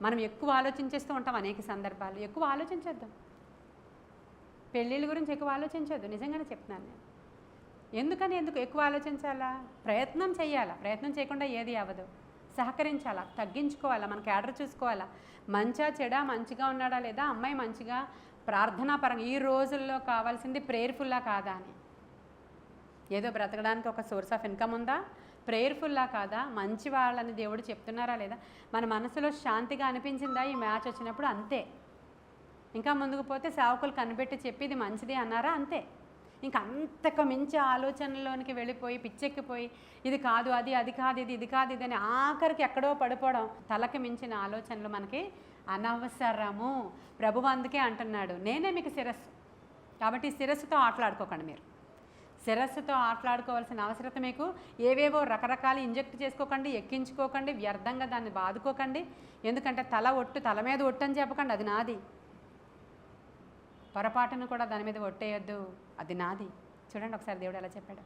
మనం ఎక్కువ ఆలోచించేస్తూ ఉంటాం అనేక సందర్భాలు. ఎక్కువ ఆలోచించొద్దు. పెళ్ళిళ్ళ గురించి ఎక్కువ ఆలోచించొద్దు. నిజంగానే చెప్తున్నాను నేను. ఎందుకు ఎక్కువ ఆలోచించాలా? ప్రయత్నం చేయాలా. ప్రయత్నం చేయకుండా ఏది అవ్వదు. సహకరించాలా, తగ్గించుకోవాలా, మన క్యాడర్ చూసుకోవాలా. మంచా చెడా, మంచిగా ఉన్నాడా లేదా, అమ్మాయి మంచిగా ప్రార్థనాపరంగా ఈ రోజుల్లో కావాల్సింది ప్రేయర్ఫుల్లా కాదా అని. ఏదో బ్రతకడానికి ఒక సోర్స్ ఆఫ్ ఇన్కమ్ ఉందా, ప్రేయర్ఫుల్లా కాదా, మంచి వాళ్ళని దేవుడు చెప్తున్నారా లేదా, మన మనసులో శాంతిగా అనిపించిందా ఈ మ్యాచ్ వచ్చినప్పుడు, అంతే. ఇంకా ముందుకు పోతే సేవకులు కనిపెట్టి చెప్పి ఇది మంచిది అన్నారా, అంతే. ఇంకా అంతకు మించి ఆలోచనలోనికి వెళ్ళిపోయి పిచ్చెక్కిపోయి ఇది కాదు అది, అది కాదు ఇది, ఇది కాదు ఇది అని ఆఖరికి ఎక్కడో పడిపోవడం, తలకి మించిన ఆలోచనలు మనకి అనవసరము. ప్రభువు అందుకే అంటున్నాడు, నేనే మీకు శిరస్సు. కాబట్టి శిరస్సుతో ఆటలాడుకోకండి. మీరు శిరస్సుతో ఆటలాడుకోవాల్సిన అవసరత మీకు ఏవేవో రకరకాలు ఇంజెక్ట్ చేసుకోకండి, ఎక్కించుకోకండి, వ్యర్థంగా దాన్ని బాదుకోకండి. ఎందుకంటే తల మీద ఒట్టు అని చెప్పకండి, అది నాది. పొరపాటును కూడా దాని మీద ఒట్టేయొద్దు, అది నాది. చూడండి ఒకసారి దేవుడు ఎలా చెప్పాడు.